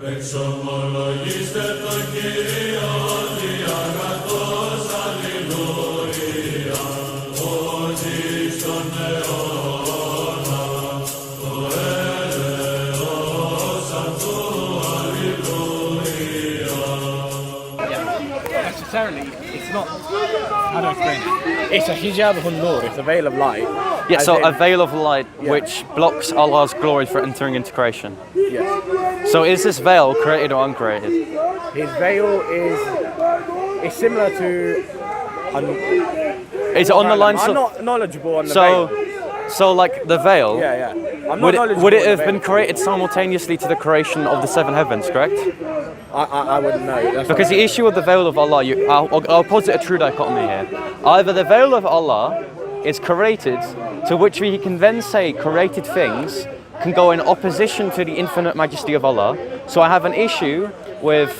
Εξομολογήστε το Κύριο διαγατός, αλληλούια, ότι στον αιώνα το έλεος αυτού, αλληλούια. Necessarily, it's not. How do I explain it? It's a hijab of nur. It's a veil of light. Yeah, so in- a veil of light which blocks Allah's glory for entering into creation. Yes. So is this veil created or uncreated? His veil is similar to. Is it on the lines I'm of not knowledgeable on the veil. so like the veil? Yeah. I'm not Would knowledgeable. it on have the been veil. created simultaneously to the creation of the seven heavens, correct? I wouldn't know. That's Because the issue of the veil of Allah, I'll posit a true dichotomy here. Either the veil of Allah is created, to which we can then say created things can go in opposition to the infinite majesty of Allah. So I have an issue with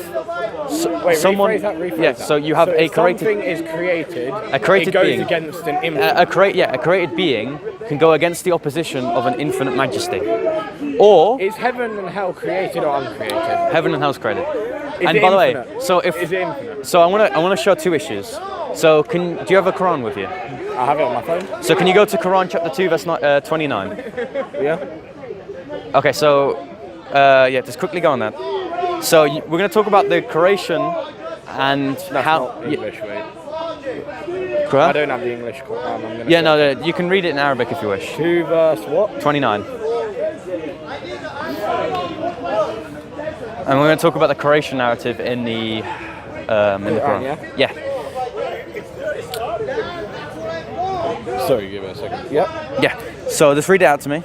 someone. Rephrase Yeah. that. So you have so a if created. something is created. A created it goes being. against an infinite. A created being can go against the opposition of an infinite majesty. Or Is heaven and hell created or uncreated? heaven and hell's created. Is And it by the way, infinite? so if Is it infinite? so, I want to show two issues. So do you have a Quran with you? I have it on my phone. So can you go to Quran chapter 2 verse 29? Yeah. Okay, so yeah, just quickly go on that. So we're going to talk about the creation and That's how. not English, wait. Quran? I don't have the English Quran. I'm gonna Yeah, no, you can read it in Arabic if you wish. 2 verse what? 29. And we're going to talk about the creation narrative in the Quran. yeah? Sorry, give it a second. Yep. Yeah. So just read it out to me.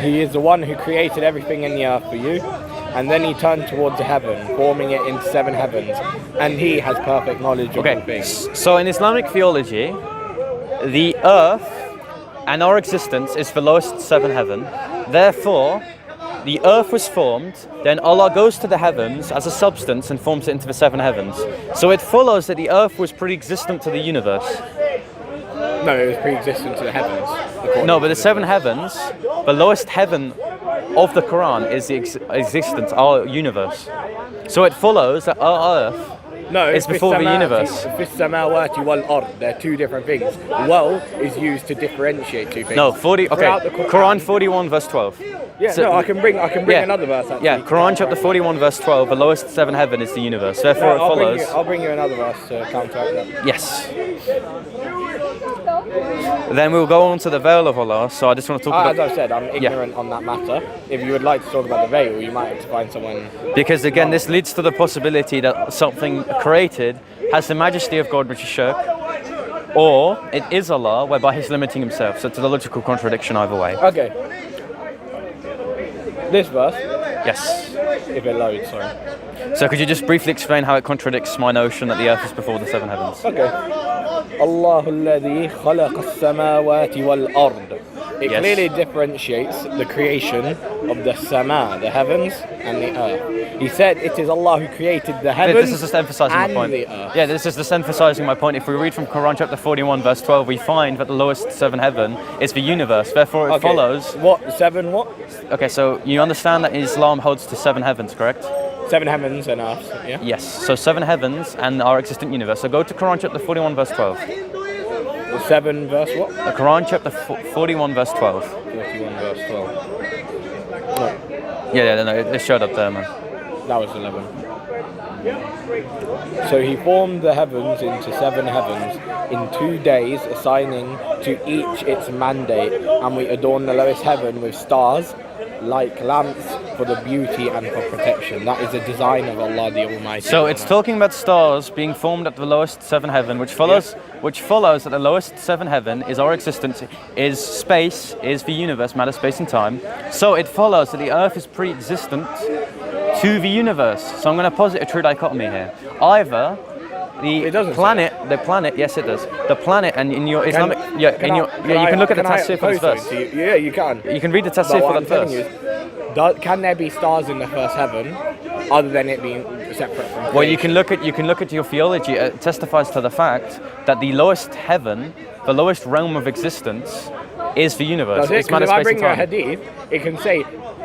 He is the one who created everything in the earth for you, and then he turned towards the heaven, forming it into 7 heavens, and he has perfect knowledge of all things. So in Islamic theology, the earth and our existence is the lowest 7 heaven. Therefore, the earth was formed, then Allah goes to the heavens as a substance and forms it into the 7 heavens. So it follows that the earth was pre-existent to the universe. No, it was pre-existent to the heavens. No, but the 7 heavens, the lowest heaven of the Quran is the existence, our universe. So it follows that our earth is before the universe. They're 2 different things. Well is used to differentiate 2 things. No, 40. Okay, Throughout the Quran 41 verse 12. Yeah, So- no, I can bring another verse. Actually. Yeah, Quran chapter 41 verse 12. The lowest 7 heaven is the universe. Therefore, it follows. I'll bring you another verse to counteract that. Yes. Then we'll go on to the veil of Allah. So I just want to talk As about I've said, I'm ignorant on that matter. If you would like to talk about the veil, you might have to find someone. because again, this leads to the possibility that something created has the majesty of God, which is shirk, or it is Allah, whereby He's limiting Himself. So it's a logical contradiction either way. Okay. This verse, Yes. if it loads, sorry. So could you just briefly explain how it contradicts my notion that the earth is before the 7 heavens? Okay. الله الذي خلق السماوات والأرض. It Yes. clearly differentiates the creation of the sama, the heavens, and the earth. He said it is Allah who created the heavens This is just emphasizing my and point. the earth. Yeah, this is just emphasizing my point. If we read from Quran chapter 41 verse 12, we find that the lowest 7 heaven is the universe. Therefore, it follows. What? 7 what? Okay, so you understand that Islam holds to 7 heavens, correct? 7 heavens and earth, yeah? Yes. So 7 heavens and our existent universe. So go to Quran chapter 41 verse 12. 7 verse what? Quran chapter 41 verse 12. 41 verse 12. Yeah, it showed up there, man. That was 11. So he formed the heavens into 7 heavens in 2 days, assigning to each its mandate, and we adorn the lowest heaven with stars like lamps for the beauty and for protection. That is a design of Allah the Almighty. So it's talking about stars being formed at the lowest 7 heaven, which follows that the lowest 7 heaven is our existence, is space, is the universe, matter, space and time. So it follows that the earth is pre-existent to the universe. So I'm going to posit a true dichotomy here. Either It doesn't the planet, yes it does. The planet, and in your Islamic, you can look at the tafsir for this verse. Yeah, you can. You can read the tafsir for that verse. Can there be stars in the first heaven, other than it being separate from creation? Well, you can look at your theology. It testifies to the fact that the lowest heaven, the lowest realm of existence, is the universe. Does it? It's matter, Because if I space, bring and you a time. hadith, it can say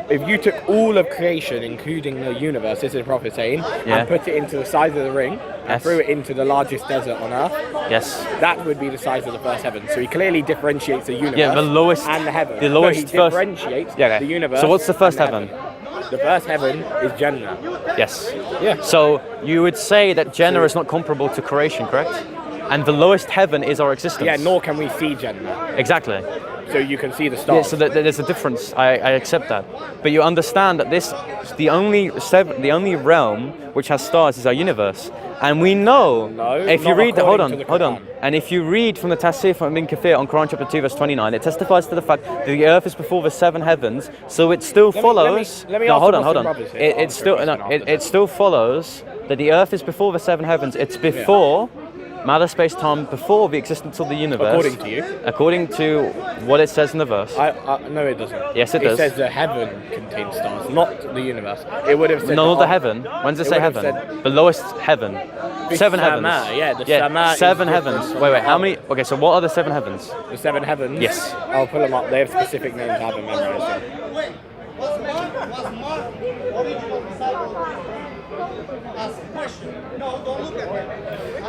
if you took all of creation, including the universe, this is the Prophet saying, Yeah. and put it into the size of the ring, and Yes. threw it into the largest desert on earth, Yes. that would be the size of the first heaven. So he clearly differentiates the universe Yeah, the lowest and the heaven. The lowest he first. differentiates Yeah, okay. the universe. So what's the first and heaven? The first heaven is Jannah. Yes. Yeah. So you would say that Jannah is not comparable to creation, correct? And the lowest heaven is our existence. Yeah, nor can we see Jannah. Exactly. So you can see the Yeah, stars. so there's a difference. I accept that, but you understand that the only realm which has stars is our universe, and we know. No, if you not read, according to the hold on, Quran. and if you read from the Tafsir from Ibn Kathir on Quran chapter 2 verse 29, it testifies to the fact that the earth is before the seven heavens, so it still follows. let me no, ask hold the on, hold Muslim on. brothers here It, to it's answer still a no, question after it still follows that the earth is before the seven heavens. It's before. Matter, space, time, before the existence of the universe. According to you? According to what it says in the verse. No, it doesn't. Yes, it does. It says the heaven contains stars, not the universe. It would have said No, not the earth. heaven. When does it It say would have heaven? said- The lowest heaven. The Seven sama, heavens. yeah, the sama is seven different heavens. from Wait, the how earth. many? Okay, so what are the seven heavens? The seven heavens? Yes. I'll pull them up. They have specific names. I haven't memorized them.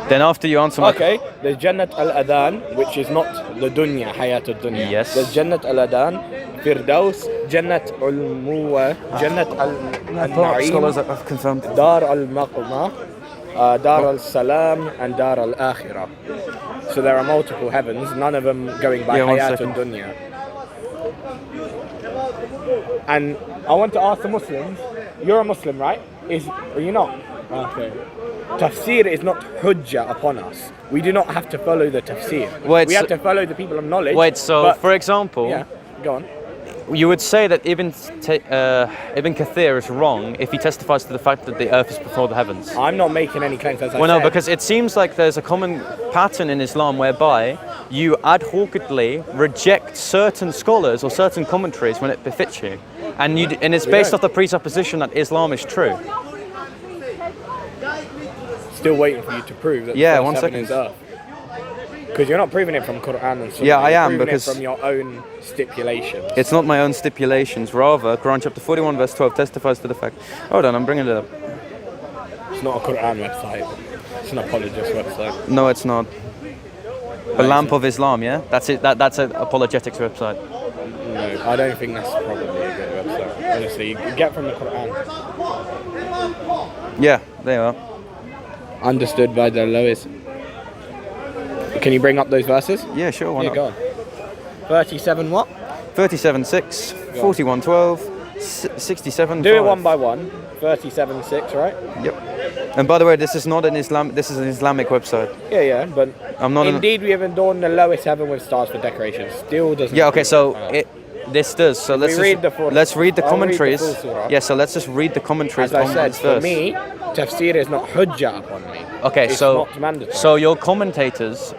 Then after you answer my Okay, there's Jannat al-Adhan, which is not the dunya, Hayat al-Dunya. Yes. There's Jannat al-Adhan, Firdaus, Jannat al-Muwa, Jannat al-Na'im, have confirmed. Dar al-Maqma, Dar al-Salam, and Dar al-Akhirah. So there are multiple heavens, none of them going by Yeah, one Hayat second. al-Dunya. And I want to ask the Muslims, you're a Muslim, right? Are you not? Okay. Tafsir is not hujjah upon us. We do not have to follow the tafsir. Wait, we so- have to follow the people of knowledge. Wait, so but- for example, yeah, go on. you would say that Ibn Kathir is wrong if he testifies to the fact that the earth is before the heavens. I'm not making any claims as I Well, no, said. because it seems like there's a common pattern in Islam whereby you ad hocedly reject certain scholars or certain commentaries when it befits you, and it's based off the presupposition that Islam is true. Still waiting for you to prove that Yeah, the one first heaven second. is earth. Because you're not proving it from Quran and Sunnah. Yeah, I you're am, proving because- it from your own stipulations. It's not my own stipulations, rather, Quran chapter 41 verse 12 testifies to the fact. Hold on, I'm bringing it up. It's not a Quran website. It's an apologist website. No, it's not. The Lamp of Islam, yeah? That's it. That's an apologetics website. No, I don't think that's probably a good website. Honestly, you get from the Quran. Yeah, there you are. Understood by the lowest. Can you bring up those verses? Yeah, sure, why Yeah, not? go on. 37 what? 37:6, 41:12, 67. Do it one by one. 37.6, right? Yep. And by the way, this is not an Islam. This is an Islamic website. Yeah, but I'm not. indeed we have adorned the lowest heaven with stars for decoration. Still doesn't. Yeah. Okay. So prove this does. So let's read the full- let's read the I'll read the commentaries. full surah. Yeah. So let's just read the commentaries As I on said, this for verse. me, tafsir is not hujjah upon me. Okay. It's so not mandatory. so your commentators.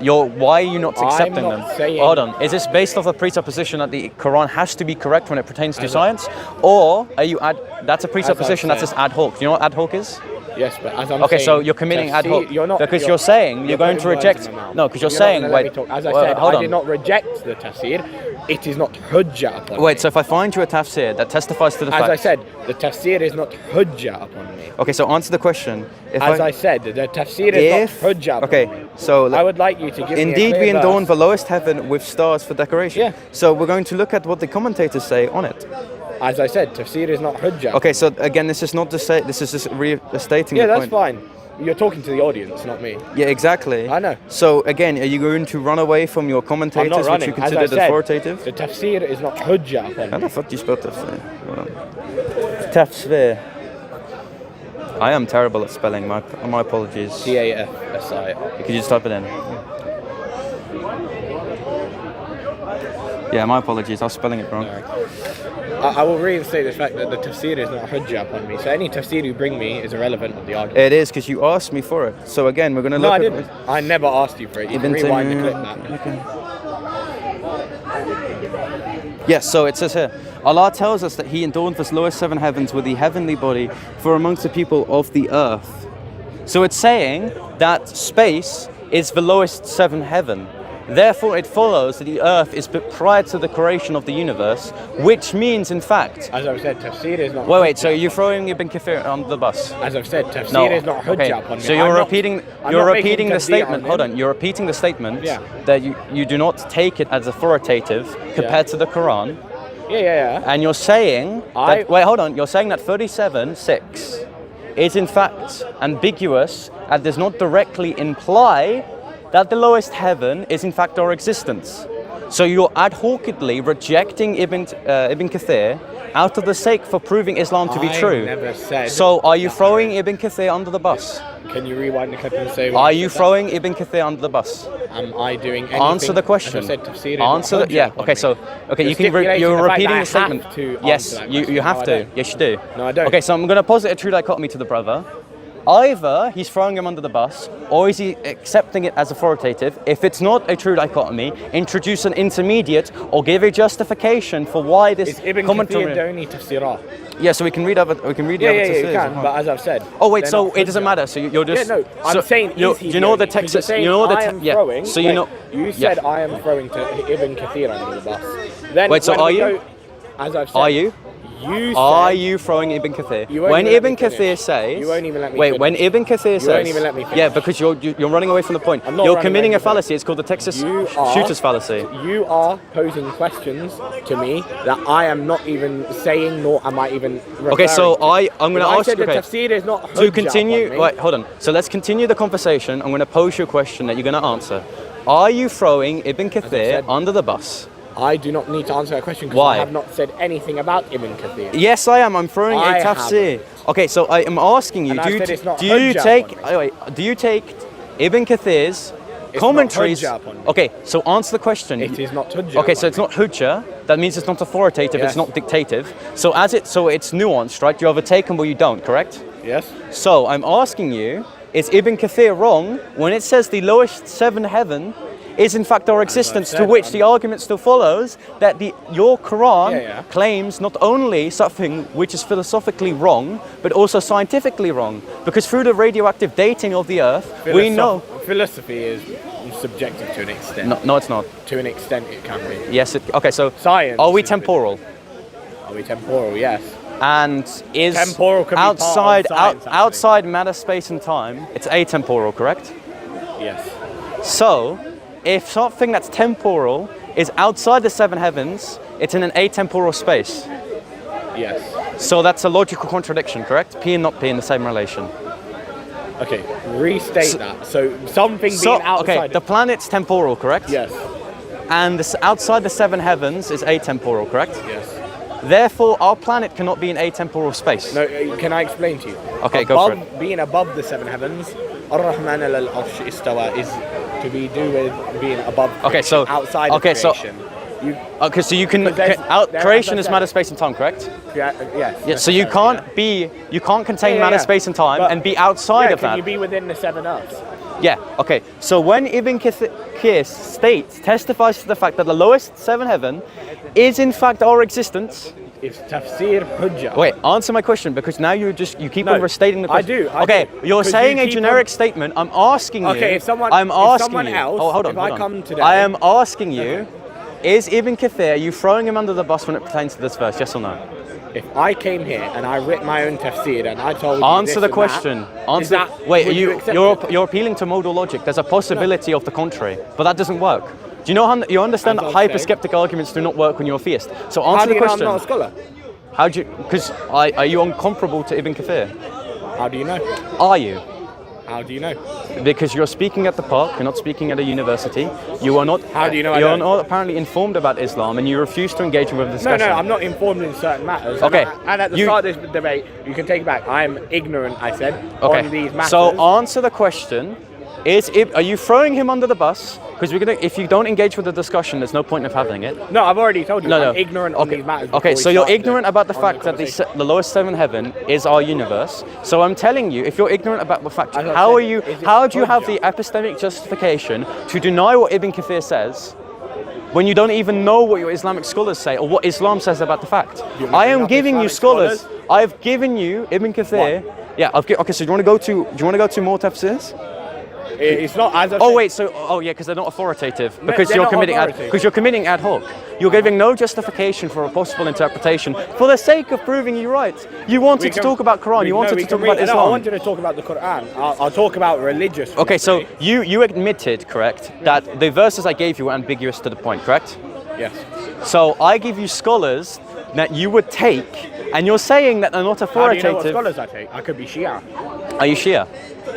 Why are you not accepting not them? saying- Hold on. Is this based off the presupposition that the Quran has to be correct when it pertains to science, or are you that's a presupposition that's said. just ad hoc? Do you know what ad hoc is? Yes, but as I'm Okay, saying, so you're committing ad hoc tafsir- You're not because you're saying you're going to putting words reject. in my mouth. No, because you're not saying gonna let me wait. talk. As I well, said, hold I on. did not reject the tafsir. It is not hujjah upon me. Wait, so if I find you a tafsir that testifies to the As fact. I said, the tafsir is not hujjah upon me. Okay, so answer the question. If As I said, the tafsir is not hujjah upon okay, me. so I would like you to give me a indeed clear we adorn verse. the lowest heaven with stars for decoration. Yeah. So we're going to look at what the commentators say on it. As I said, tafsir is not hujjah. Okay, so again, this is not to say. This is just restating Yeah, the that's point. fine. You're talking to the audience, not me. Yeah, exactly. I know. So again, are you going to run away from your I'm commentators, not which running. you As I considered said, authoritative? the tafsir is not hujjah upon How me. the fuck do you spell tafsir? Tafsir. I am terrible at spelling. My apologies. Tafsir. Could you just type it in? Yeah, my apologies. I was spelling it wrong. I will reinstate the fact that the tafsir is not hujjah upon me. So any tafsir you bring me is irrelevant of the argument. It is because you asked me for it. So again, we're going to No, look I at. didn't. I never asked you for it. You can rewind the clip back. Yes, so it says here, Allah tells us that He adorned the lowest seven heavens with the heavenly body for amongst the people of the earth. So it's saying that space is the lowest seven heaven. Therefore, it follows that the Earth is prior to the creation of the universe, which means, in fact. As I've said, tafsir is not. Wait. So you're throwing Ibn Kathir under the bus? As I've said, tafsir is not hujjah upon me. So you're repeating. You're repeating the statement. Hold on. You're repeating the statement that you do not take it as authoritative compared to the Quran. Yeah. And you're saying that. Wait, hold on. You're saying that 37:6 is in fact ambiguous and does not directly imply that the lowest heaven is in fact our existence. So you're ad hocly rejecting Ibn Kathir out of the sake for proving Islam to be true. I never said. So are you throwing Ibn Kathir under the bus? Can you rewind the clip and say? Are you throwing Ibn Kathir under the bus? Am I doing anything? Answer the question. As I said, tafsir is Answer. not Yeah. hujjah Okay. upon me. Okay. You're repeating the statement. Yes. You have to. Yes, you do. No, I don't. Okay. So I'm going to posit a true dichotomy to the brother. Either he's throwing him under the bus, or is he accepting it as authoritative? If it's not a true dichotomy, introduce an intermediate, or give a justification for why this Is Ibn commentary. Kathir the only tafsirah? Yeah, so we can read other. We can read the other you tafsirs. can. But as I've said. Oh wait, they're so not it doesn't hujjah. matter. So you're just. Yeah, no. I'm saying. You Is he know the only? text. Because you're You know the saying I am yeah. throwing. So you know. You said I am throwing to Ibn Kathir under the bus. Then Wait, so when are we you? go- As I've said. Are you? You Are said- you throwing Ibn Kathir? You won't When even let Ibn me finish. Kathir says, You won't even let me wait. finish. When Ibn Kathir says, You won't even let me finish. yeah, because you're running away from the point. I'm not You're running committing away a from the fallacy. It's called the Texas You are- shooter's fallacy. You are posing questions to me that I am not even saying, nor am I even referring Okay, so to. I'm going to I ask said you. the Okay, tafsir is not to hujjah continue. upon me. Wait, hold on. So let's continue the conversation. I'm going to pose you a question that you're going to answer. Are you throwing Ibn Kathir said- under the bus? I do not need to answer that question because Why? I have not said anything about Ibn Kathir. Yes, I am. I'm throwing I a tafsir. Okay, so I am asking you. And I said it's not do you hujjah take? upon me. Wait, do you take Ibn Kathir's It's commentaries? not hujjah upon me. Okay, so answer the question. It is not hujjah. Okay, so upon it's not hujjah. That means it's not authoritative. Yes. It's not dictative. So it's nuanced, right? You either take them or you don't. Correct? me. Yes. So I'm asking you: is Ibn Kathir wrong when it says the lowest seven heaven is in fact our existence? said, To which the argument still follows that your Quran Yeah. claims not only something which is philosophically wrong, but also scientifically wrong. Because through the radioactive dating of the Earth, we know. Philosophy is subjective to an extent. No, it's not. To an extent, it can be. Yes. Okay. So Science. are we is temporal? Are we temporal? Yes. And is Temporal can be part of outside science, actually. outside matter, space, and time? It's atemporal, correct? Yes. So, if something that's temporal is outside the seven heavens, it's in an atemporal space. Yes. So that's a logical contradiction, correct? P and not P in the same relation. Okay. Restate that. So something being outside. Okay, the planet's temporal, correct? Yes. And outside the seven heavens is atemporal, correct? Yes. Therefore, our planet cannot be in atemporal space. No. Can I explain to you? Okay, go for it. Being above the seven heavens, Ar-Rahman al-Arsh istawa is to be do with being above. Okay, so outside okay, of creation. Okay, so you can There- creation as is I matter, said- space, and time, correct? Yes. Yeah. So you can't contain Yeah, matter, yeah. space, and time, But- and be outside of Can that. you be within the seven earths? Yeah. Okay. So when Ibn Kathir testifies to the fact that the lowest seven heaven is in fact our existence. It's tafsir hujjah. Wait, answer my question, because now you keep No, on restating the I question. do, I okay, do. you're 'Cause saying you a keep generic statement. I'm asking you. Okay, if someone I'm asking someone you. else, Oh, hold on. if hold I on. come today, I am asking you. Is Ibn Kathir, are you throwing him under the bus when it pertains to this verse? Yes or no? If I came here and I writ my own tafsir and I told you Answer this the and question. that, Answer. is that, Wait, would are accept you're it? you're appealing to modal logic. There's a possibility of the contrary, but that doesn't work. Do you know how you understand As that I'm saying- hyper-skeptic arguments do not work when you're a theist? So How answer do the you know question. I'm not a scholar? How do you? Because are you incomparable to Ibn Kathir? How do you know? Are you? How do you know? Because you're speaking at the park, you're not speaking at a university. You are not. How do you know I You're don't? not apparently informed about Islam, and you refuse to engage with the No, discussion. no, I'm not informed in certain matters. Okay, And at the you- start of this debate, you can take it back. I am ignorant, I said, Okay. on these matters. So answer the question: are you throwing him under the bus? Because if you don't engage with the discussion, there's no point of having it. No, I've already told you. No. I'm ignorant on Okay. these matters. Okay, before so we you're start ignorant about the on fact that conversation. the lowest seven heaven is our universe. So I'm telling you, if you're ignorant about the fact, As I how said, are you? is it How do you have hujjah? the epistemic justification to deny what Ibn Kathir says, when you don't even know what your Islamic scholars say or what Islam says about the fact? You're I making am up giving you Islamic scholars. scholars? I've given you Ibn Kathir. Yeah. Okay. So do you want to go to more tafsirs? It's not as. Oh wait, so yeah, because they're not authoritative. Because they're you're not committing authoritative. because you're committing ad hoc. You're giving no justification for a possible interpretation for the sake of proving you right. You wanted to talk about Quran. You wanted to talk about Islam. No, I wanted to talk about the Quran. I'll talk about religious. Okay, so you admitted, correct, that the verses I gave you were ambiguous to the point, correct? Yes. So I give you scholars that you would take, and you're saying that they're not How do you authoritative. know what scholars I take? I could be Shia. Are you Shia?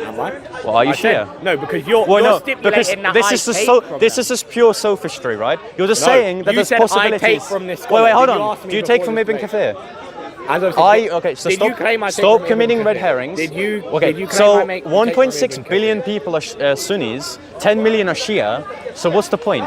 Am I? Well, are you I said- Shia? No, because you're Because stipulating that this I is take just from this them. is just pure sophistry, right? You're just No, saying that you there's said possibilities. I take from this wait, scholar. hold Did you on. ask me Do you take before from this Ibn debate? Kathir? As I was Okay, so did stop, you claim I take stop from committing Ibn red Kathir? herrings. Did you? Okay, Did you claim so I make, 1.6 take from Ibn billion Kathir? people are Sunnis, 10 million are Shia. So what's the point?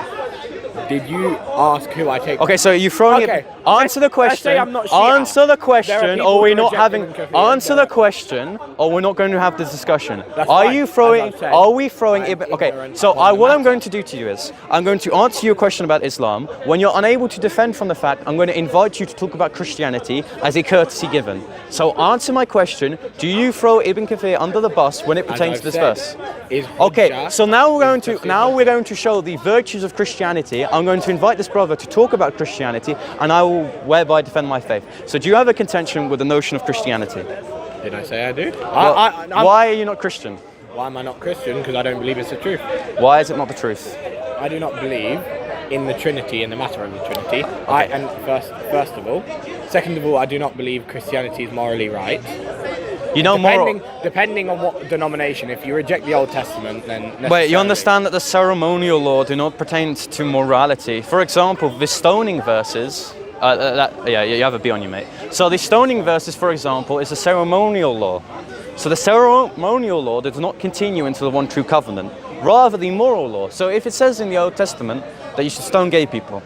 Did you ask who I take? Okay, so you're throwing Okay, it. Answer the let's question. say I'm not Shia. Answer the There are question, people or we're who not reject having. Ibn Kathir. Answer the question, or we're not going to have this discussion. That's Are fine. you As throwing? I've said, Are we throwing? I'm Okay, ignorant so on the what I'm matter. going to do to you is I'm going to answer your question about Islam. When you're unable to defend from the fact, I'm going to invite you to talk about Christianity as a courtesy given. So answer my question. Do you throw Ibn Kathir under the bus when it pertains I've to this said, verse? is Okay, Hujjah so now we're is going to show the virtues of Christianity. I'm going to invite this brother to talk about Christianity, and I will whereby defend my faith. So do you have a contention with the notion of Christianity? Did I say I do? Well, why are you not Christian? Why am I not Christian? Because I don't believe it's the truth. Why is it not the truth? I do not believe in the Trinity, in the matter of the Trinity. And first of all, second of all, I do not believe Christianity is morally right. You know, Depending on what denomination. If you reject the Old Testament, then Wait, you necessarily- understand that the ceremonial law do not pertain to morality. For example, the stoning verses. Yeah, you have a B on you, mate. So the stoning verses, for example, is a ceremonial law. So the ceremonial law does not continue into the one true covenant, rather the moral law. So if it says in the Old Testament that you should stone gay people,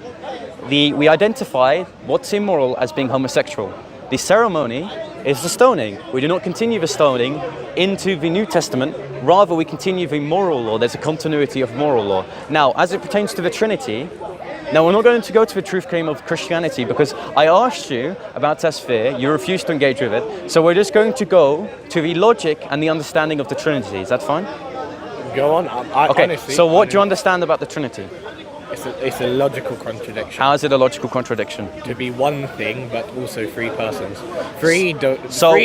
we identify what's immoral as being homosexual. The ceremony is the stoning. We do not continue the stoning into the New Testament, rather we continue the moral law. There's a continuity of moral law. Now, as it pertains to the Trinity, now we're not going to go to the truth claim of Christianity because I asked you about Tasfir, you refused to engage with it, so we're just going to go to the logic and the understanding of the Trinity. Is that fine? Go on. Okay, Honestly, so what do you understand about the Trinity? It's a logical contradiction. How is it a logical contradiction? To be one thing, but also three persons. Three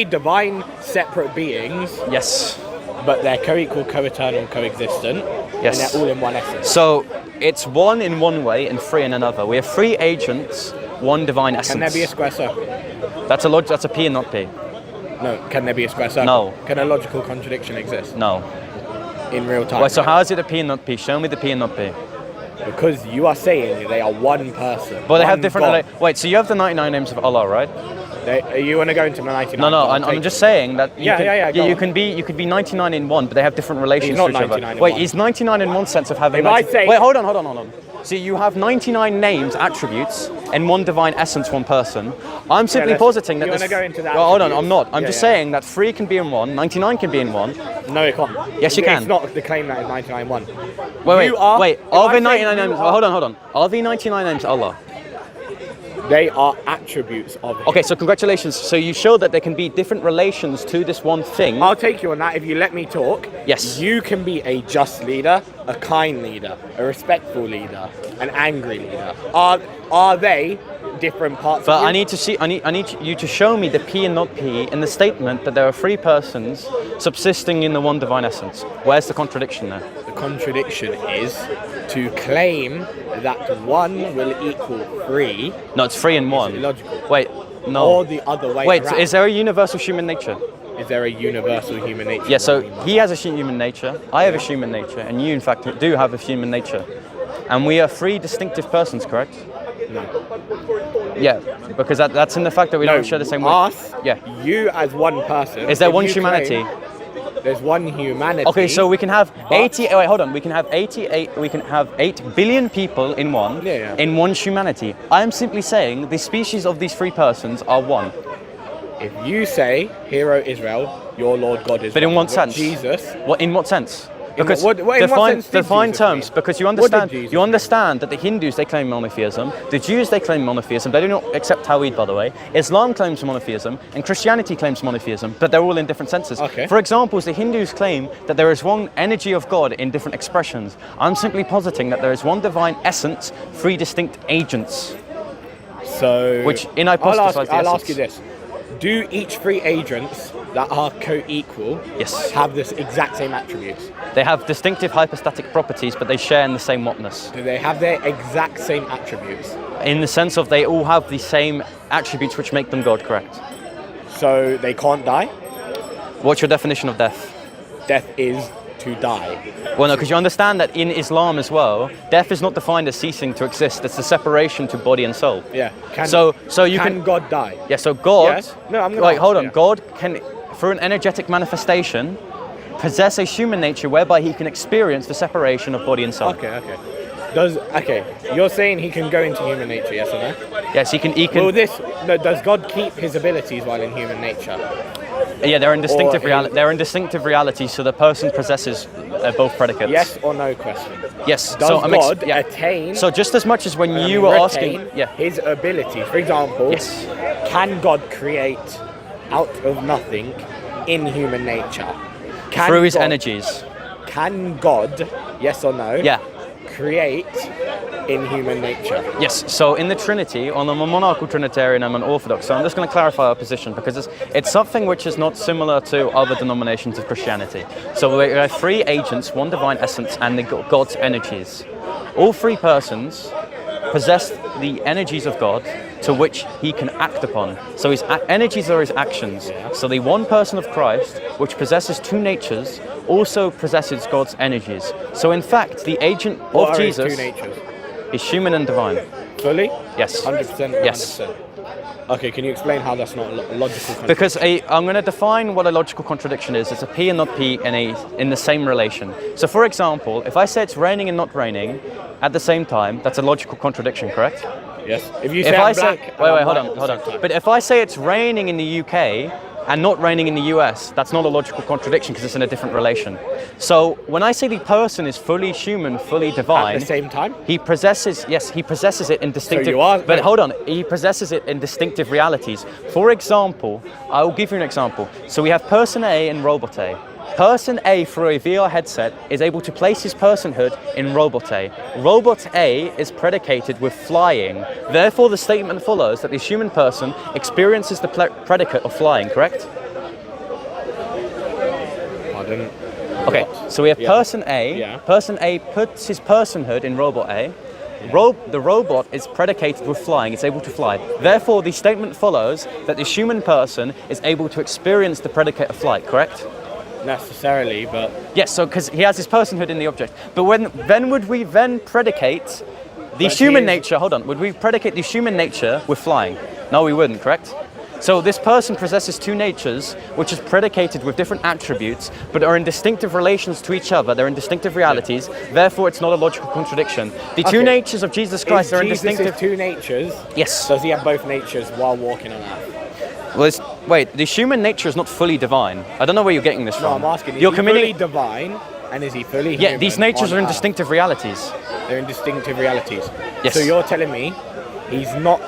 divine separate beings, Yes. but they're co-equal, co-eternal, co-existent, Yes. and they're all in one essence. So it's one in one way and three in another. We have three agents, one divine essence. Can there be a square circle? That's a P and not P. No. Can there be a square circle? No. Can a logical contradiction exist No. in real time? Wait, so how is it a P and not P? Show me the P and not P. Because you are saying they are one person. But they have one different. God. Wait, so you have the 99 names of Allah, right? You want to go into the 99? No, I'll I'm take just it. saying that. You go you on. can be 99 in one, but they have different relations He's not to each other. 99 in Wait, one. he's 99 in one sense of having. If I say- Wait, hold on. So you have 99 names, attributes, and one divine essence, one person. I'm simply let's- positing that. you this- wanna go into that Well, hold on, attributes? I'm not. I'm Yeah, just yeah. saying that 3 can be in one, 99 can be in one. No, it can't. Yes, you can. It's not the claim that is 99 1. Wait. You are- Wait. if Are I the say 99 you names? are- Hold on. Are the 99 names Allah? They are attributes of it. Okay, so congratulations. So you showed that there can be different relations to this one thing. I'll take you on that if you let me talk. Yes. You can be a just leader, a kind leader, a respectful leader, an angry leader. Are they different parts But of you? I need you to show me the P and not P in the statement that there are 3 persons subsisting in the one divine essence. Where's the contradiction there? The contradiction is to claim that one will equal 3 No, it's 3 and 1. illogical. Wait, no. or the other way Wait, around. is there a universal human nature? Is there a universal human nature? Yeah, so What we must- he has a human nature, I have a human nature, and you in fact do have a human nature. And we are 3 distinctive persons, correct? No. Yeah, because that's in the fact that we don't share the same way. Us, Yeah. you as one person. Is there if one you humanity? claim There's one humanity. Okay, so we can have But- 80. Wait, hold on. We can have 88. We can have 8 billion people in one. Yeah. In one humanity. I am simply saying the species of these 3 persons are one. If you say, "Hero Israel, your Lord God is But in one," what with sense? Jesus. What? In what sense? Because in what sense did define Jesus terms, mean? because you What did understand Jesus you mean? understand that the Hindus, they claim monotheism, the Jews, they claim monotheism, they do not accept Tawhid, by the way. Islam claims monotheism, and Christianity claims monotheism, but they're all in different senses. Okay. For example, the Hindus claim that there is one energy of God in different expressions. I'm simply positing that there is one divine essence, three distinct agents. So, Which in hypothesize the I'll ask you essence. this: do each three agents that are co-equal Yes. have this exact same attributes? They have distinctive hypostatic properties, but they share in the same whatness. Do they have their exact same attributes? In the sense of they all have the same attributes which make them God, correct? So they can't die? What's your definition of death? Death is to die. Well, no, because you understand that in Islam as well, death is not defined as ceasing to exist. It's the separation to body and soul. Yeah. So you can God die? Yeah, so God... Yes? No, I'm gonna Wait, ask, hold on. yeah. God can, through an energetic manifestation, possess a human nature whereby he can experience the separation of body and soul. Okay. You're saying he can go into human nature, yes or no? Yes, he can... Does God keep his abilities while in human nature? Yeah, they're in distinctive Or reality. They're in distinctive reality, so the person possesses both predicates. Yes or no question. Yes. Does so God yeah. attain? So just as much as when you were asking, yeah. his abilities. For example, Yes. can God create out of nothing in human nature? Through his God- energies. Can God, yes or no? Yeah. Create in human nature. Yes, so in the Trinity, I'm a monarchical Trinitarian, I'm an Orthodox, so I'm just going to clarify our position because it's something which is not similar to other denominations of Christianity. So we have three agents, one divine essence, and God's energies. All three persons possess the energies of God to which he can act upon. So his energies are his actions. Yeah. So the one person of Christ, which possesses two natures, also possesses God's energies. So in fact, the agent What of are his Jesus two natures? is human and divine. Fully? Yes. 100%? Yes. 100%. Okay, can you explain how that's not a logical contradiction? Because I'm going to define what a logical contradiction is. It's a P and not P in the same relation. So for example, if I say it's raining and not raining at the same time, that's a logical contradiction, correct? Yes. If you say If I'm I say, black, and wait, I'm hold white on. at the same time. But if I say it's raining in the UK and not raining in the US, that's not a logical contradiction because it's in a different relation. So when I say the person is fully human, fully divine, At the same time? he possesses it in distinctive. you are- but hold on, he possesses it in distinctive realities. For example, I will give you an example. So we have person A and robot A. Person A, through a VR headset, is able to place his personhood in Robot A. Robot A is predicated with flying. Therefore, the statement follows that the human person experiences the predicate of flying, correct? Pardon? Okay, so we have Yeah. person A. Yeah. Person A puts his personhood in Robot A. The robot is predicated with flying, it's able to fly. Therefore, the statement follows that the human person is able to experience the predicate of flight, correct? Necessarily, but Yes, so because he has his personhood in the object. But would we then predicate the But human he is- nature, hold on, would we predicate the human nature with flying? No, we wouldn't, correct? So this person possesses two natures, which is predicated with different attributes, but are in distinctive relations to each other. They're in distinctive realities. Therefore, it's not a logical contradiction. The two Okay. natures of Jesus Christ are in Jesus' distinctive... two natures. Yes. Does he have both natures while walking on earth? Well, wait, the human nature is not fully divine. I don't know where you're getting this No, from. I'm asking. Is You're he committing... fully divine and is he fully Yeah, human these natures on are in earth? distinctive realities. They're in distinctive realities. Yes. So you're telling me he's not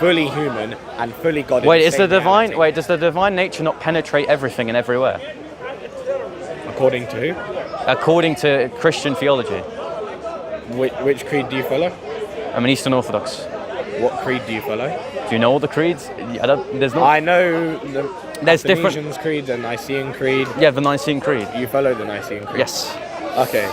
fully human and fully God. Wait, in is the the same divine? reality? Wait, does the divine nature not penetrate everything and everywhere? According to who? According to Christian theology, Which creed do you follow? I'm an Eastern Orthodox. What creed do you follow? Do you know all the creeds? There's not. I know the There's different- Athanasian Creed, the Nicene Creed. Yeah, the Nicene Creed. You follow the Nicene Creed? Yes, Okay.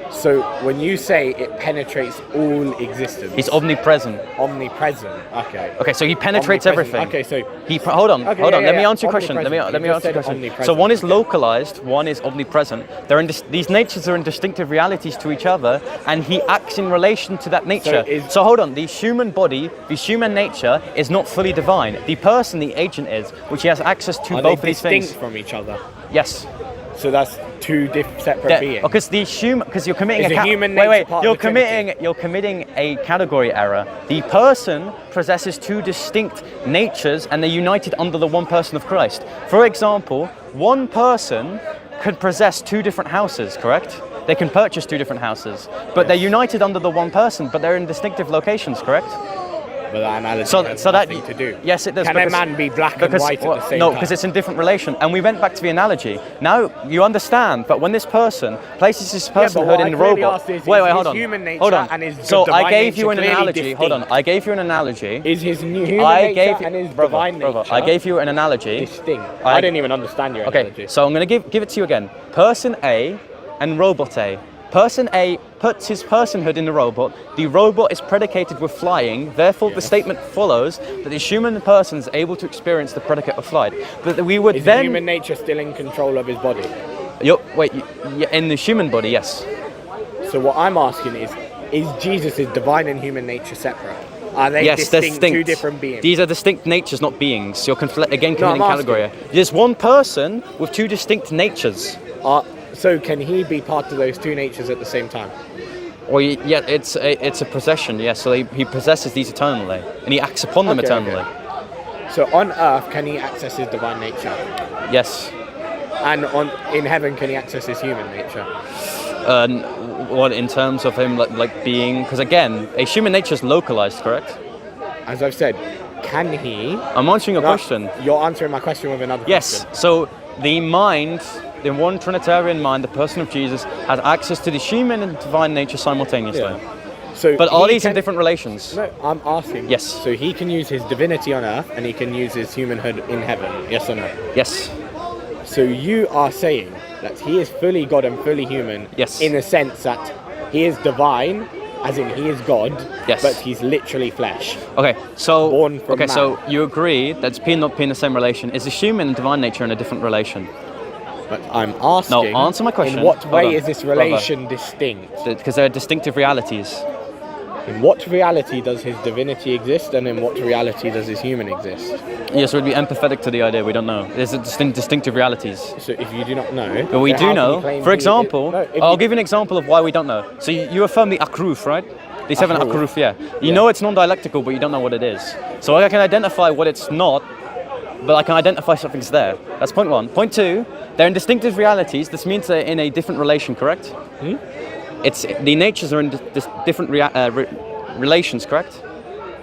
So when you say it penetrates all existence, he's omnipresent. omnipresent. Okay. Okay, so he penetrates Omnipresent. everything. Okay, so hold on. Okay, Let me yeah. answer your question. Let me Omnipresent. You answer your just said question. So omnipresent. one is localized, one is omnipresent. They're in these natures are in distinctive realities to each other, and he acts in relation to that nature. So hold on. The human body, the human nature, is not fully divine. The person, the agent, is, which he has access to are both they these things. distinct from each other? Yes. So that's two separate beings. Because because you're committing Is the human wait, nature part of the Trinity? you're committing a category error. The person possesses two distinct natures, and they're united under the one person of Christ. For example, one person could possess two different houses, correct? They can purchase two different houses, but they're united under the one person, but they're in distinctive locations, correct? But that analogy has So that nothing to do. Yes, it does. Can a man be black and white at the same no, time? because it's in different relation. And we went back to the analogy. Now you understand, but when this person places his personhood in the robot, wait, hold on, human nature hold on. And his So I divine gave you an nature analogy. clearly Hold on, distinct. I gave you an analogy. Is his human nature and his divine nature I gave you an analogy. distinct? I didn't even understand your analogy. Okay, so I'm going to give it to you again. Person A and robot A. Person A puts his personhood in the robot. The robot is predicated with flying. Therefore, the statement follows that the human person is able to experience the predicate of flight. But we would Is then. human nature still in control of his body? In the human body, yes. So what I'm asking is Jesus' divine and human nature separate? Are they Yes, they're distinct, distinct. two different beings? These are distinct natures, not beings. You're again No, committing I'm category. There's one person with two distinct natures. So can he be part of those two natures at the same time? Well, yeah, it's a possession. Yes, so he possesses these eternally, and he acts upon them Okay, eternally. So on earth, can he access his divine nature? Yes. And in heaven, can he access his human nature? What in terms of him like being? Because again, a human nature is localized, correct? As I've said, can he? I'm answering your question. You're answering my question with another Yes. question. So the mind, the one Trinitarian mind, the person of Jesus, has access to the human and divine nature simultaneously. Yeah. So But are he these in can- different relations? No, I'm asking. Yes. So he can use his divinity on earth and he can use his humanhood in heaven. Yes or no? Yes. So you are saying that he is fully God and fully human. Yes. In the sense that he is divine, as in he is God. Yes. But he's literally flesh. Okay. So Born from man. so you agree that being not being the same relation is the human and divine nature in a different relation? But I'm asking. No, answer my question. In what Hold way on. is this relation distinct? Because they're distinctive realities. In what reality does his divinity exist, and in what reality does his human exist? Yes, we'd be empathetic to the idea. We don't know. There's distinctive realities. So if you do not know, But we then do how can you know. claim For he- example, No, if I'll you- give you an example of why we don't know. So you affirm the akruf, right? The seven Akruf. akruf, yeah. You Yeah. know it's non-dialectical, but you don't know what it is. So I can identify what it's not, but I can identify something's there. That's point one. Point two, they're in distinctive realities. This means they're in a different relation, correct? It's the natures are in different relations, correct?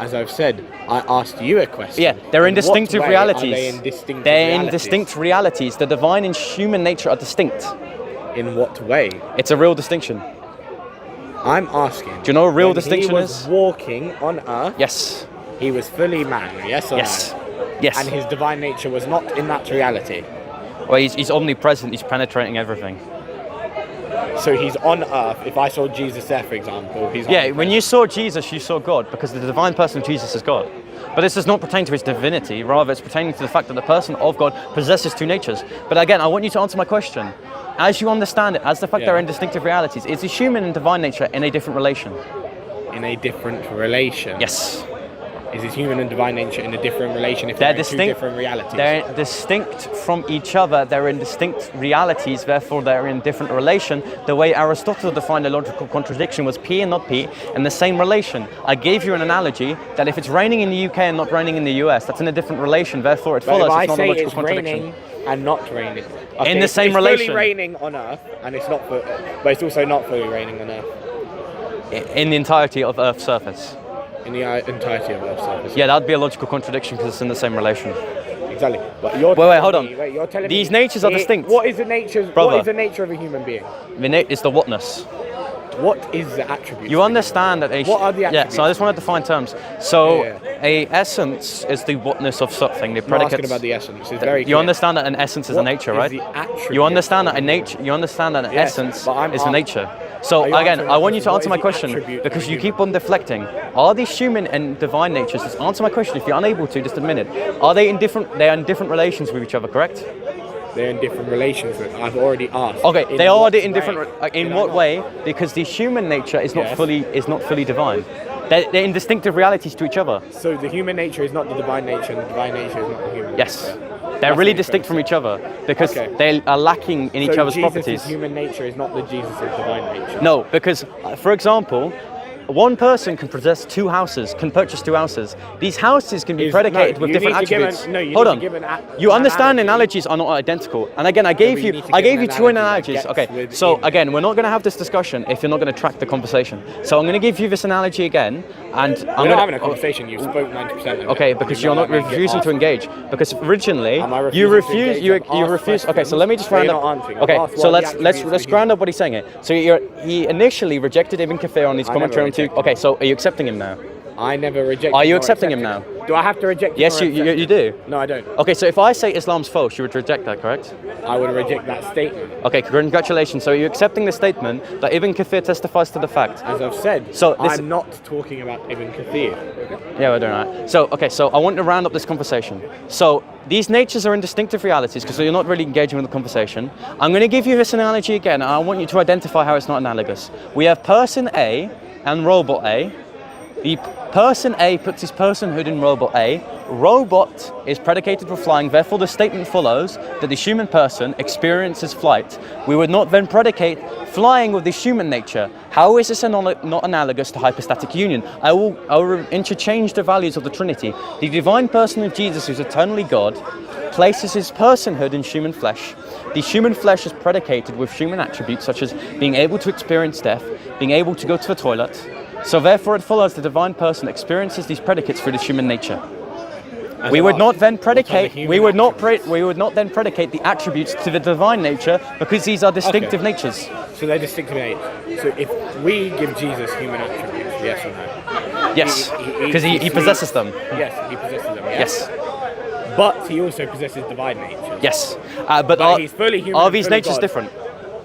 As I've said, I asked you a question. Yeah, they're in what distinctive way realities. Are they in distinctive They're in realities? distinct realities. The divine and human nature are distinct. In what way? It's a real distinction. I'm asking. Do you know what real when distinction he was is? walking on earth, Yes. he was fully man, yes or Yes. no? Yes. And his divine nature was not in that reality. Well, he's omnipresent. He's penetrating everything. So he's on earth. If I saw Jesus there, for example, he's Yeah, when you saw Jesus, you saw God, because the divine person of Jesus is God. But this does not pertain to his divinity, rather it's pertaining to the fact that the person of God possesses two natures. But again, I want you to answer my question. As you understand it, as the fact they're in distinctive realities, is the human and divine nature in a different relation? in a different relation. Yes. Is his human and divine nature in a different relation if They're they're in two distinct. different realities? They're distinct from each other. They're in distinct realities. Therefore, they're in different relation. The way Aristotle defined a logical contradiction was P and not P, and the same relation. I gave you an analogy that if it's raining in the UK and not raining in the US, that's in a different relation. Therefore, it But follows if I it's not a say logical it's contradiction. raining and not raining, In the same it's relation. fully raining on Earth, and it's not, but it's also not fully raining on Earth In the entirety of Earth's surface. in the entirety of Earth's surface. Yeah, that would be a logical contradiction because it's in the same relation. Exactly. But you're Wait, hold on. You're telling These me natures are distinct. What is the nature? Brother. What is the nature of a human being? It's the whatness. What is the attribute? You understand that What are the Yeah, attributes? so I just want to define terms. So Yeah, a essence is the whatness of something, the I'm not asking predicate. about the essence. It's very You clear. understand that an essence is a What nature, is right? the attribute You understand that of a nature. You understand that an Yes, essence but I'm is a ask- nature. So Are you again, answering I my want you to question? answer my What is the question attribute because of you human? keep on deflecting. Are these human and divine natures? Just answer my question. If you're unable to, just admit it. Are they in different? They are in different relations with each other, correct? They're in different relations. I've already asked. Okay, In they are what in way? different. In Did I what not? way? Because the human nature is not Yes. fully divine. They're in distinctive realities to each other. So the human nature is not the divine nature, and the divine nature is not the human. Yes. nature. They're That's really what you're distinct from trying each other because Okay. they are lacking in each So other's Jesus' properties. human nature is not the Jesus' divine nature. No, because for example, one person can possess two houses, can purchase two houses. These houses can be predicated with different attributes. Hold on. You understand analogies are not identical. And again, I gave you two analogies. Okay, so again, we're not going to have this discussion if you're not going to track the conversation. So I'm going to give you this analogy again, and we're not having a conversation. You spoke 90% of it. Okay, because you're not refusing to engage. Because originally you refuse. You refuse. Okay, so let me just round up. Okay, so let's ground up what he's saying here. So he initially rejected Ibn Kathir on his commentary on two. Okay, so are you accepting him now? I never rejected. Are you accepting him now? Do I have to reject him? Yes, you do. No, I don't. Okay, so if I say Islam's false, you would reject that, correct? I would reject that statement. Okay, congratulations. So you're accepting the statement that Ibn Kathir testifies to the fact. As I've said, so I'm not talking about Ibn Kathir. Yeah, we're doing that. So, okay, so I want to round up this conversation. So these natures are in distinctive realities because you're not really engaging with the conversation. I'm going to give you this analogy again, and I want you to identify how it's not analogous. We have person A and robot A. The person A puts his personhood in robot A. Robot is predicated for flying, therefore the statement follows that the human person experiences flight. We would not then predicate flying with the human nature. How is this not analogous to hypostatic union? I will interchange the values of the Trinity. The divine person of Jesus, who's eternally God, places his personhood in human flesh. The human flesh is predicated with human attributes such as being able to experience death, being able to go to the toilet. So therefore it follows the divine person experiences these predicates through the human nature. We would not then predicate then predicate the attributes to the divine nature because these are distinctive natures. So they're distinctive natures. So if we give Jesus human attributes, yes or no? Yes, because he possesses them. Yes, he possesses them. Yes. But he also possesses divine nature. Yes, but he's fully human. Are these natures God. different?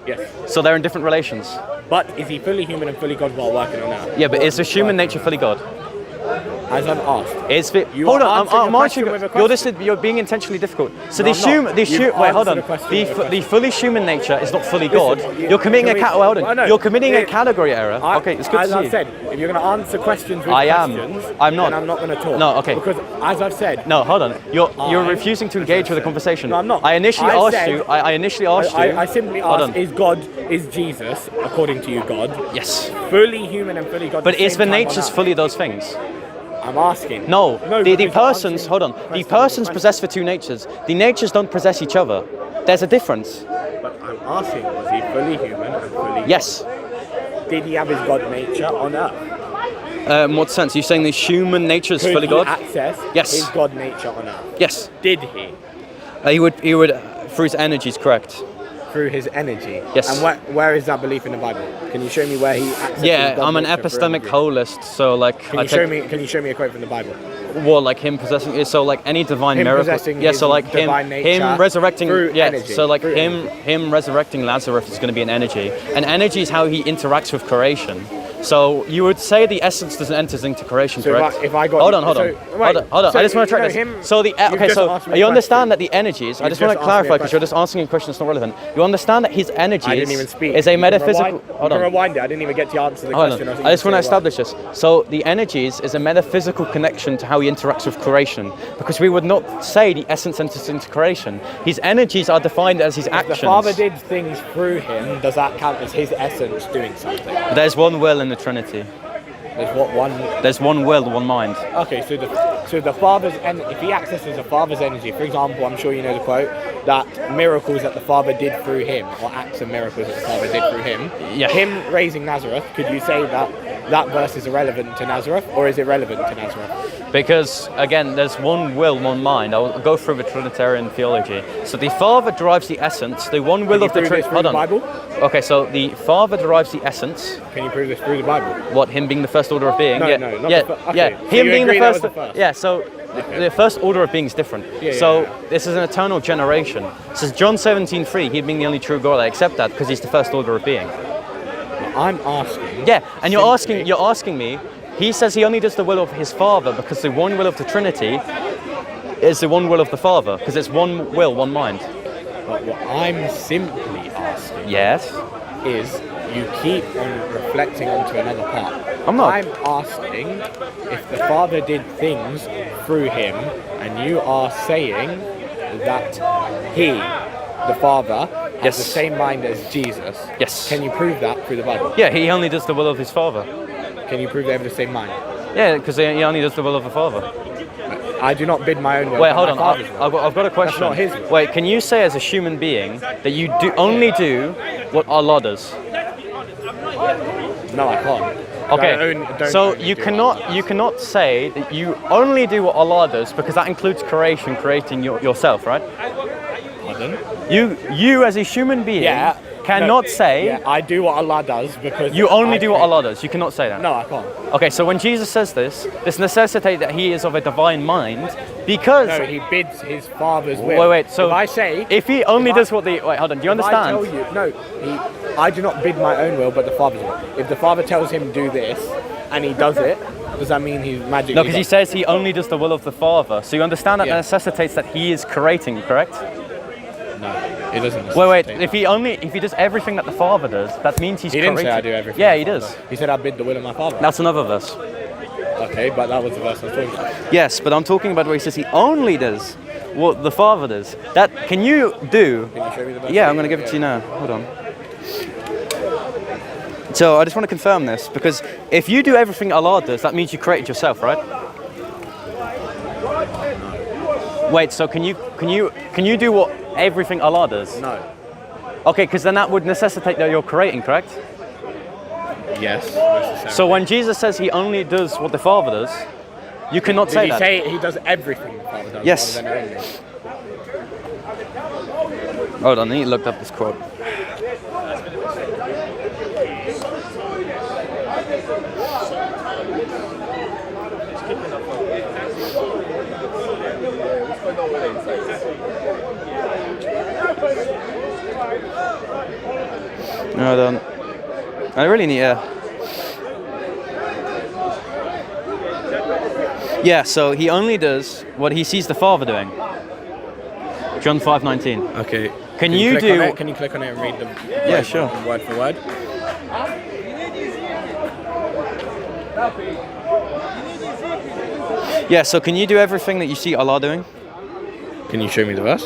Yes. So they're in different relations. But is he fully human and fully God while working on that? Yeah, but is the human nature fully God? As I've asked. Hold on, I'm answering. You're being intentionally difficult. So no, wait, hold on. The fully human nature is not fully God. You're committing you're committing a category error. Okay, it's good to see. As I've said, if you're going to answer questions with questions, I'm not. Then I'm not going to talk. No, okay. Because as I've said. No, hold on. You're refusing to engage with the conversation. No, I'm not. I initially asked you. I simply asked, is Jesus, according to you, God? Yes. Fully human and fully God. But is the natures fully those things? I'm asking. No, the persons, hold on, the persons possess the two natures. The natures don't possess each other. There's a difference. But I'm asking, was he fully human and fully God? Yes. Did he have his God nature on earth? In what sense? Are you saying the human nature is fully God? Could he access his God nature on earth? Yes. Did he? He would, through his energies, correct. Through his energy? Yes. And where is that belief in the Bible? Can you show me where he accessed his God I'm an nature epistemic holist, so like... Can you show me a quote from the Bible? Well, like him possessing it, so like any divine miracle. Yeah, so like him resurrecting. Energy, so like him resurrecting Lazarus is going to be an energy. And energy is how he interacts with creation. So you would say the essence doesn't enter into creation, so correct? If I got hold on. I just want to track this. So you understand that the energies. I just want to clarify because you're just asking a question that's not relevant. You understand that his energies I didn't even speak. Is a metaphysical. Hold on. Rewind it. I didn't even get to answer the question. I just want to establish this. So the energies is a metaphysical connection to how he interacts with creation, because we would not say the essence enters into creation. His energies are defined as his actions. If the Father did things through him, does that count as his essence doing something? There's one will in the Trinity. There's what one? There's one will, one mind. Okay, so the Father's if he accesses the Father's energy, for example, I'm sure you know the quote that miracles that the Father did through him, or acts of miracles that the Father did through him. Yeah. Him raising Nazareth. Could you say that verse is irrelevant to Nazareth, or is it relevant to Nazareth? Because again, there's one will, one mind. I'll go through the Trinitarian theology. So the Father derives the essence. The one will of the Trinity. Hold on. Bible? Okay, so the Father derives the essence. Can you prove this through the Bible? What, him being the first order of being? No, Him being the first. Yeah, so the first order of being is different. This is an eternal generation. This is John 17:3. He being the only true God. I accept that because he's the first order of being. I'm asking. Yeah, and you're asking me. He says he only does the will of his Father because the one will of the Trinity is the one will of the Father, because it's one will, one mind. But what I'm simply asking is you keep on reflecting onto another part. I'm not. I'm asking if the Father did things through him, and you are saying that he, the Father, has the same mind as Jesus. Yes. Can you prove that through the Bible? Yeah, he only does the will of his Father. Can you prove they have the same mind? Yeah, because he only does the will of the Father. I do not bid my own will. Wait, but hold my on. Father's will. I've got a question. not his will. Wait, can you say as a human being that you only do what Allah does? No, I can't. Okay, Don't so only you do cannot say that you only do what Allah does because that includes creating yourself, right? Pardon? You as a human being cannot say Yeah, I do what Allah does because you only I do what create- Allah does. You cannot say that. No, I can't. Okay, so when Jesus says this necessitates that he is of a divine mind because. No, he bids his Father's will. Wait. So if I say, if he only if does I- what the hold on, do you if understand? I tell you, no, I do not bid my own will, but the Father's will. If the Father tells him do this, and he does it, does that mean he's magically? No, because he does- says he only does the will of the Father. So you understand that Yeah. necessitates that he is creating, correct? No, it doesn't. Wait. necessitate If he does everything that the Father does, that means he's that. He didn't creating. say I do everything. Yeah, my he Father does. He said I bid the will of my Father. That's another verse. Okay, but that was the verse I was talking about. Yes, but I'm talking about where he says he only does what the Father does. That can you do? Can you show me the verse? Yeah, I'm going to give it to you now. Hold on. So I just want to confirm this because if you do everything Allah does, that means you created yourself, right? Wait, so can you do what everything Allah does? No. Okay, because then that would necessitate that you're creating, correct? Yes. Necessarily. So when Jesus says he only does what the Father does, you cannot Did say he that. say he does everything the Father does? Yes. rather than only? Hold on, I need to look up this quote. Hold on. I really need Yeah, so he only does what he sees the Father doing. John 5:19. Okay. Can you click on do- it? Can you click on it and read them? Yeah, sure. Word for word. Yeah, so can you do everything that you see Allah doing? Can you show me the verse?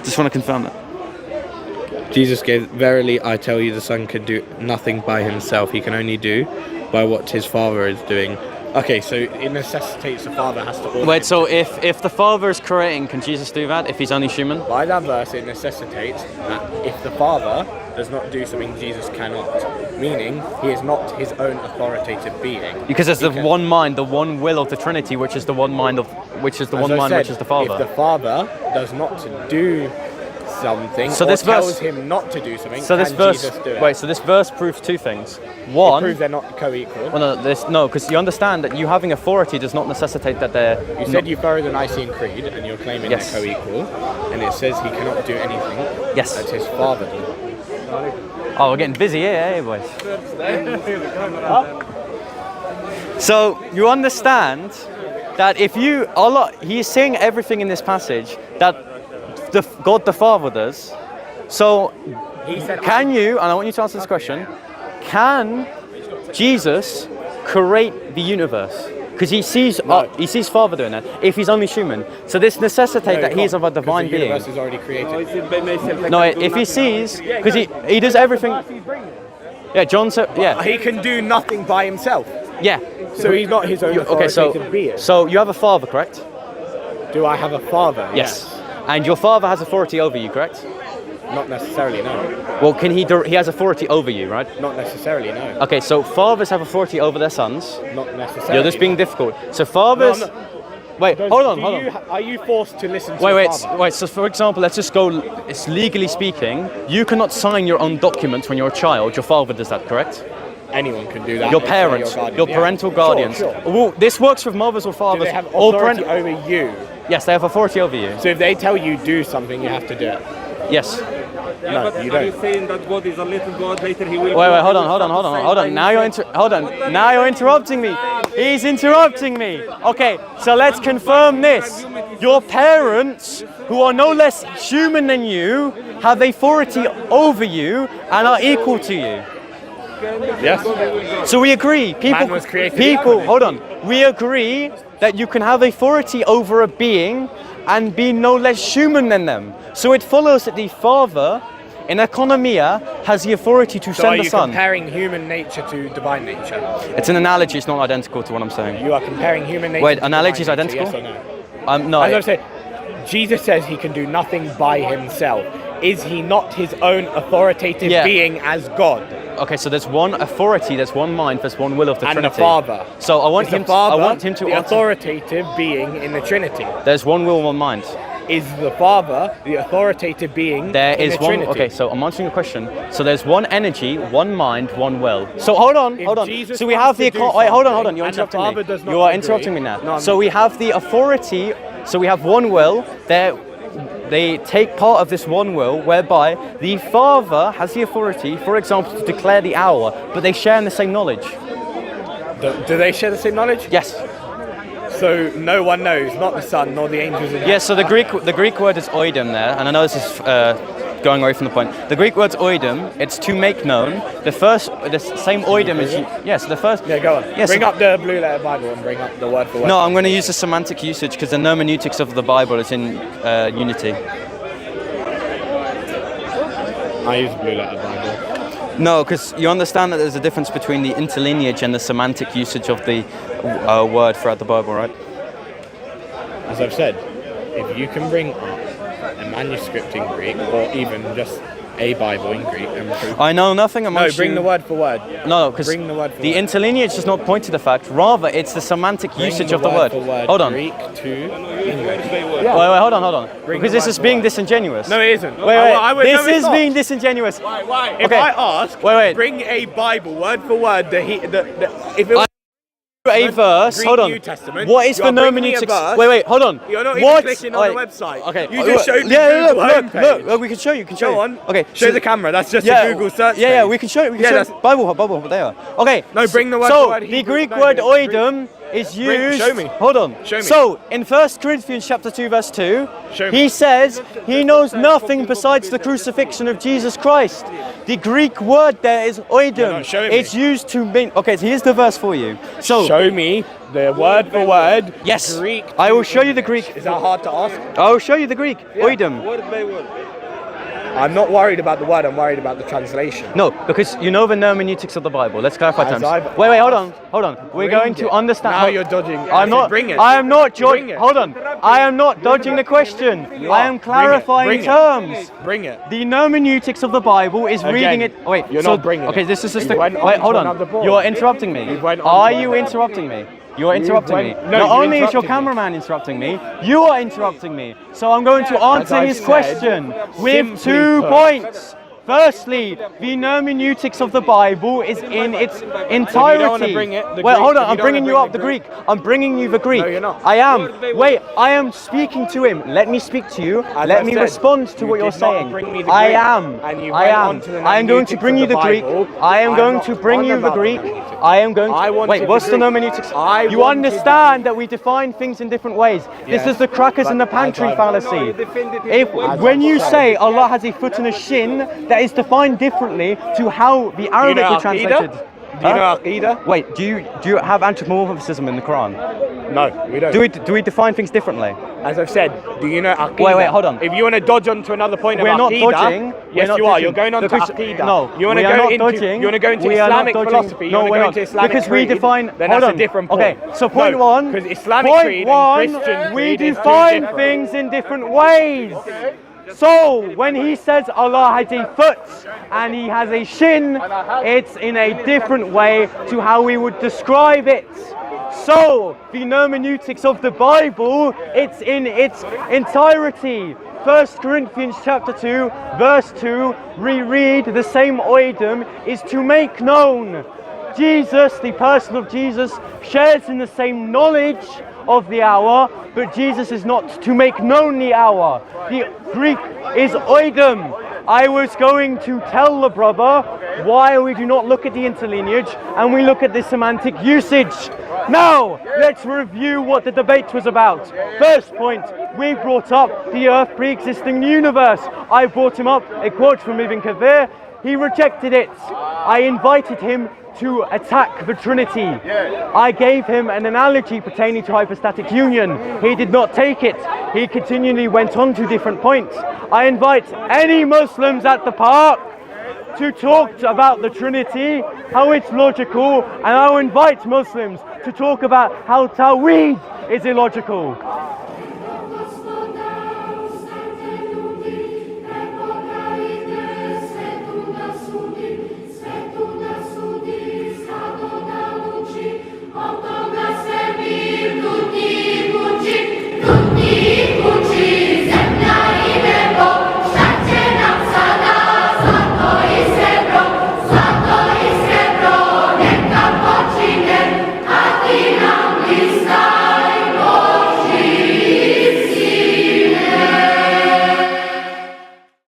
Just want to confirm that. Jesus gave, verily I tell you, the Son can do nothing by himself. He can only do by what his Father is doing. Okay, so it necessitates the Father has to order Wait, him. so if the Father is creating, can Jesus do that if he's only human? By that verse, it necessitates that if the Father does not do something, Jesus cannot. Meaning, he is not his own authoritative being. Because there's the He can- one mind, the one will of the Trinity, which is the one mind of which is the As one I mind said, which is the Father. If the Father does not do something, So or this tells verse- him not to do something, So this can verse, Jesus do it? wait, so this verse proves two things. It One, proves they're not co-equal. well, no, because you understand that you having authority does not necessitate that they're. You said you borrowed the Nicene Creed and you're claiming Yes. they're co-equal, and it says he cannot do anything Yes. that his Father does. Oh, we're getting busy here, eh, boys? So you understand that if you Allah, he's saying everything in this passage that God the Father does. So He said, can you? And I want you to answer this question: can Jesus create the universe? Because he sees Father doing that. If he's only human, so this necessitates that he's of a divine the being. universe is already created. No, if he sees, because he does everything. Yeah, John said, yeah, He can do nothing by himself, yeah. so he's not his own Okay, authoritative being. so you have a father, correct? Do I have a father? Yes. And your father has authority over you, correct? Not necessarily, no. Well, he has authority over you, right? Not necessarily, no. Okay, so fathers have authority over their sons. Not necessarily. You're just being difficult. So fathers. No, Wait, hold on. Are you forced to listen to Wait, your father? wait. So, for example, let's just go. It's legally speaking, you cannot sign your own documents when you're a child. Your father does that, correct? Anyone can do that. Your if they're parents, guardian. your Yeah. parental guardians. Sure. Well, this works with mothers or Do fathers. they have or authority over you? Yes, they have authority over you. So if they tell you do something, you have to do it. Yes. No, but you are you don't. saying that God is a little God? Later he will. Wait, hold on. Now you're interrupting me. He's interrupting me. Okay, so let's confirm this. Your parents, who are no less human than you, have authority over you and are equal to you. Yes. So we agree. Man was created People, equally. hold on. We agree that you can have authority over a being and be no less human than them. So it follows that the Father An economia has the authority to So are send the you sun. comparing human nature to divine nature? It's an analogy. It's not identical to what I'm saying. You are comparing human nature. Wait, to analogy is divine nature, identical? Yes or no? No. As I've said, Jesus says he can do nothing by himself. Is he not his own authoritative Yeah. being as God? Okay, so there's one authority, there's one mind, there's one will of the And Trinity. the Father. So I want Is him. the Father I want him to the answer. authoritative being in the Trinity. There's one will, one mind. Is the Father the authoritative being There in is the one. Trinity? Okay, so I'm answering your question. So there's one energy, one mind, one will. So hold on. If Jesus So we wants have the. to do Wait, hold on. something You're and the interrupting Father me. does not You are agree. interrupting me now. No, I'm So we have the authority. So we have one will. They take part of this one will, whereby the Father has the authority, for example, to declare the hour, but they share in the same knowledge. Do they share the same knowledge? Yes. So no one knows, not the Son, nor the angels in Yes. So the Greek word is oidem there, and I know this is going away from the point. The Greek word's oidem. It's to make known. The same oidem is yes. The first. Yeah, go on. Yes. Bring up the Blue Letter Bible and bring up the word for word. No, I'm going to use the semantic usage because the hermeneutics of the Bible is in unity. I use Blue Letter Bible. No, because you understand that there's a difference between the interlineage and the semantic usage of the word throughout the Bible, right? As I've said, if you can bring up a manuscript in Greek or even just a Bible in Greek and prove. I know nothing amongst No, bring you. the word for word. No, because Bring the word for the word. interlineage does not point to the fact. Rather, it's the semantic Bring usage the of the word. for word. Hold on. Greek to English. Wait, hold on. Bring Because the this word is for being word. disingenuous. No, it isn't. Wait. This is being disingenuous. Why? If Okay. I ask, Wait. bring a Bible word for word. If it was A verse. Greek Hold on. New Testament, What is you the are bringing me a hermeneutics? verse. Wait. Hold on. You're not What? even clicking on the website. Okay. You just showed me Yeah, Google homepage. look. We can show you. Go on. Okay. Show the camera. That's just Yeah, a Google search. Yeah, page. we can show it. We can Yeah, show that's- it. Bible, there. Okay. No, bring the word So for word the Hebrew. Greek No, word the Greek- oidem is used. show me. Hold on. Show me. So in 1 Corinthians chapter 2 verse 2, Show me. he says he knows nothing besides the crucifixion of Jesus Christ. The Greek word there is oidem. You're not showing me. It's used to mean. Okay, so here's the verse for you. So Show me the word for word. yes, Greek. I will show you the Greek. Is that hard to ask? I will show you the Greek oidem. I'm not worried about the word. I'm worried about the translation. No, because you know the hermeneutics of the Bible. Let's clarify As terms. I've Wait, hold on. We're Bring going to it. understand. Now you're dodging. I I'm said not. bring it. I am not Bring dodging. it. Hold on. I am not dodging the question. You I are. am Bring it. clarifying Bring it. terms. Bring it. The hermeneutics of the Bible is reading it. Wait, you're so, not bringing okay, it. this is just You the. went on Wait, to hold on. another board. You are interrupting me. You went on Are to you another- interrupting me? You're interrupting me. went- no, Not you only is your interrupted me. cameraman interrupting me, you are interrupting me. So I'm going to answer I his said, question with simply 2 put. points. Firstly, the hermeneutics of the Bible is in its entirety. wanna bring it, the Wait, Greek- hold on. if you I'm don't bringing wanna you bring up the the Greek. I'm bringing you the Greek. No, you're not. I am. Wait, I am speaking to him. Let me speak to you. As Let I me said, respond to you what you're did not saying. bring me the I Greek, am. and you I went am. on to the I am going to hermeneutics bring of you the the Greek. Bible. I am I'm going not to bring on you the about the Greek. hermeneutics. I am going I to. wanted Wait, the what's the Greek. hermeneutics? I You wanted the understand that we define things in different ways. This Yes, is the crackers but in the as pantry I've- fallacy. As When I've you said- say Allah has a foot and a shin, that is defined differently to how the Arabic know would Aqidah? translated. Do you know Aqidah? Wait, do you have anthropomorphism in the Quran? No, we don't. Do we define things differently? As I've said, do you know Aqidah? Wait, hold on. If you want to dodge onto another point We're of not Aqidah, dodging. yes, We're not you are. dodging. You're going on to Because- Aqidah. No, you want we to are go not into dodging. you want to go into We are not Islamic dodging. philosophy. You No, want to we're go not. into Islamic Because creed, we define. then Hold that's on. a different point. Okay, so point No, one. because Islamic Point creed one. and Christian We creed is two define different. things in different ways. So when he says Allah has a foot and he has a shin, it's in a different way to how we would describe it. So the hermeneutics of the Bible, it's in its entirety. 1 Corinthians chapter 2, verse 2, we read the same oidem is to make known. Jesus, the person of Jesus, shares in the same knowledge of the hour, but Jesus is not to make known the hour. The Greek is oidem. I was going to tell the brother why we do not look at the interlineage and we look at the semantic usage. Now, let's review what the debate was about. First point, we brought up the earth pre-existing universe. I brought him up a quote from Ibn Kathir. He rejected it. I invited him to attack the Trinity. I gave him an analogy pertaining to hypostatic union. He did not take it. He continually went on to different points. I invite any Muslims at the park to talk about the Trinity, how it's logical, and I will invite Muslims to talk about how Tawheed is illogical.